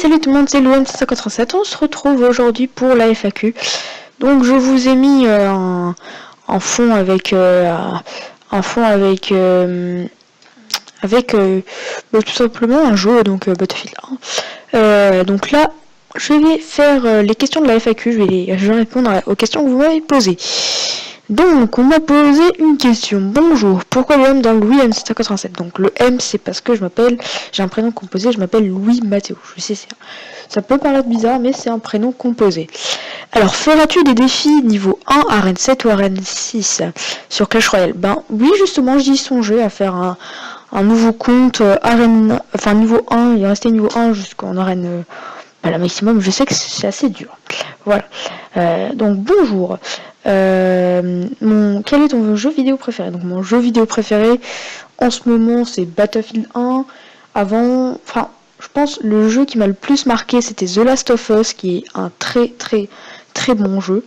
salut tout le monde, c'est Louen587. On se retrouve aujourd'hui pour la FAQ. Donc je vous ai mis un fond avec tout simplement un jeu, donc Battlefield 1. Donc là, je vais faire les questions de la FAQ. Je vais répondre aux questions que vous m'avez posées. Donc, on m'a posé une question. Bonjour, pourquoi le M dans Louis M787? Donc, le M, c'est parce que j'ai un prénom composé, je m'appelle Louis Mathéo. Je sais, ça peut paraître bizarre, mais c'est un prénom composé. Alors, feras-tu des défis niveau 1, arène 7 ou arène 6 sur Clash Royale? Ben, oui, justement, j'y songeais à faire un nouveau compte niveau 1, il est resté niveau 1 jusqu'en arène la maximum. Je sais que c'est assez dur. Voilà. Donc, bonjour. Quel est ton jeu vidéo préféré? Donc mon jeu vidéo préféré en ce moment c'est Battlefield 1. Je pense le jeu qui m'a le plus marqué c'était The Last of Us, qui est un très très très bon jeu.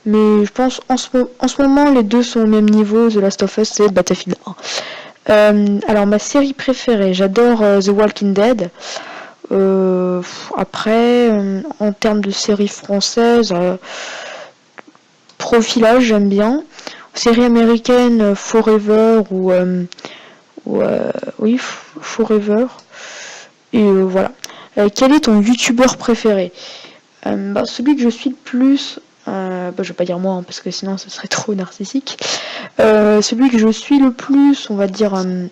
Mais je pense en ce moment les deux sont au même niveau. The Last of Us et Battlefield 1. Alors ma série préférée, j'adore The Walking Dead. Après en termes de série française, Profilage, j'aime bien. Série américaine, Forever Forever. Et voilà. Quel est ton youtubeur préféré? Celui que je suis le plus, je vais pas dire moi parce que sinon ce serait trop narcissique. Celui que je suis le plus, on va dire. En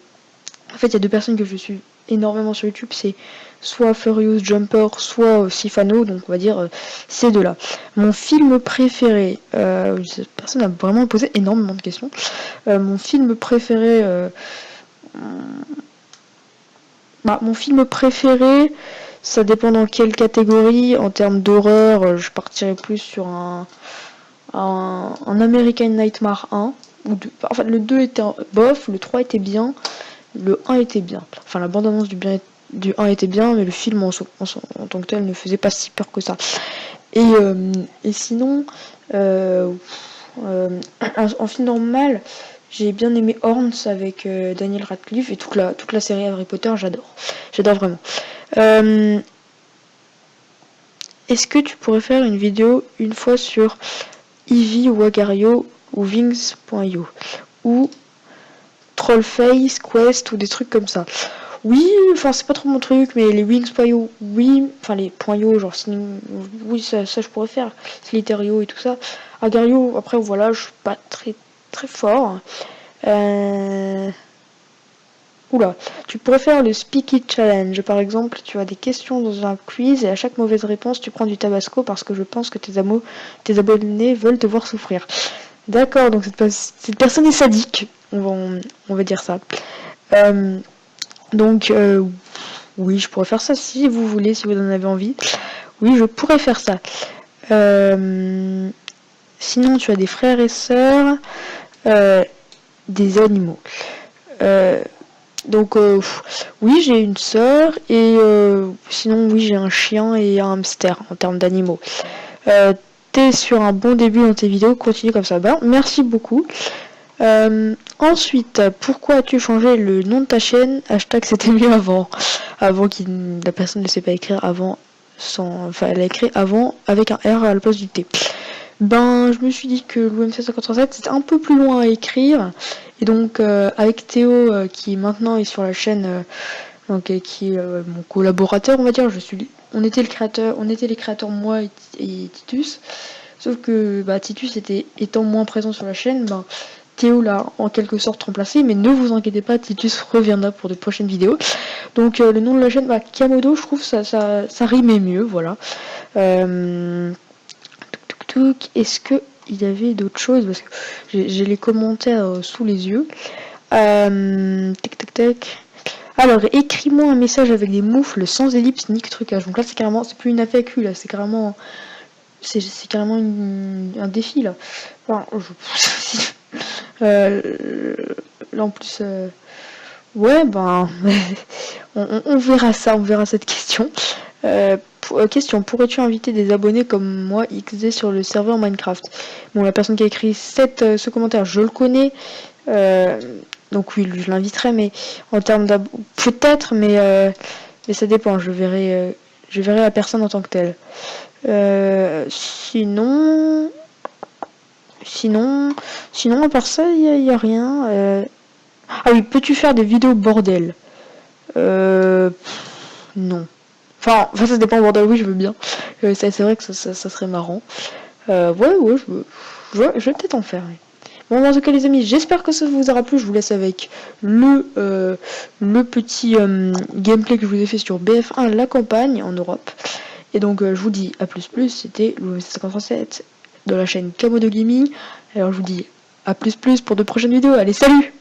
fait, il y a deux personnes que je suis énormément sur YouTube, c'est soit Furious Jumper, soit Sifano, donc on va dire ces deux-là. Mon film préféré, cette personne a vraiment posé énormément de questions. Mon film préféré, ça dépend dans quelle catégorie. En termes d'horreur, je partirais plus sur un American Nightmare 1 ou 2. Enfin, le 2 était bof, le 3 était bien. Le 1 était bien. Enfin, la bande-annonce du 1 était bien, mais le film en tant que tel ne faisait pas si peur que ça. Et sinon, en film normal, j'ai bien aimé Horns avec Daniel Radcliffe et toute la série Harry Potter, j'adore. J'adore vraiment. Est-ce que tu pourrais faire une vidéo une fois sur Eevee ou Agario ou Wings.io ou Trollface, Quest ou des trucs comme ça? Oui, enfin c'est pas trop mon truc, mais les Wings.io, oui, enfin les .io, genre oui, ça je pourrais faire, Sliterio et tout ça. Agario, après voilà, je suis pas très très fort. Oula, tu pourrais faire le Speak It Challenge. Par exemple, tu as des questions dans un quiz et à chaque mauvaise réponse, tu prends du tabasco parce que je pense que tes abonnés veulent te voir souffrir. D'accord, donc cette personne est sadique, on va dire ça. Oui, je pourrais faire ça si vous voulez, si vous en avez envie. Oui, je pourrais faire ça. Sinon, tu as des frères et sœurs, des animaux. Oui, j'ai une sœur et sinon, oui, j'ai un chien et un hamster en termes d'animaux. T'es sur un bon début dans tes vidéos, continue comme ça. Merci beaucoup. Ensuite, pourquoi as-tu changé le nom de ta chaîne? Hashtag c'était mieux avant que la personne ne sait pas écrire avant elle a écrit avant avec un R à la place du T. Je me suis dit que l'OM787 c'était un peu plus loin à écrire et donc avec Théo qui maintenant est sur la chaîne, qui est mon collaborateur, on va dire. On était les créateurs moi et Titus, sauf que Titus étant moins présent sur la chaîne, Théo l'a en quelque sorte remplacé, mais ne vous inquiétez pas, Titus reviendra pour de prochaines vidéos. Donc le nom de la chaîne, Kamodo, je trouve ça rimait mieux, voilà. Est-ce que il y avait d'autres choses? Parce que j'ai les commentaires sous les yeux. Alors, écris-moi un message avec des moufles sans ellipse ni trucage. Donc là, c'est plus une FAQ, là, c'est carrément un défi, là. Enfin, là en plus, ouais, on verra ça, on verra cette question. Question, pourrais-tu inviter des abonnés comme moi XD sur le serveur Minecraft? Bon, la personne qui a écrit ce commentaire, je le connais, donc oui, je l'inviterai, mais en termes peut-être, mais ça dépend, je verrai Je verrai la personne en tant que telle. Sinon, à part ça, il y a rien. Ah oui, peux-tu faire des vidéos bordel? Non. Enfin, ça dépend, bordel, oui, je veux bien. C'est vrai que ça serait marrant. Ouais, je vais peut-être en faire. Oui. Bon, en tout cas, les amis, j'espère que ça vous aura plu. Je vous laisse avec le petit gameplay que je vous ai fait sur BF1, la campagne en Europe. Et donc, je vous dis à plus. C'était l'OVC537 de la chaîne Camo de Gaming. Alors, je vous dis à plus pour de prochaines vidéos. Allez, salut!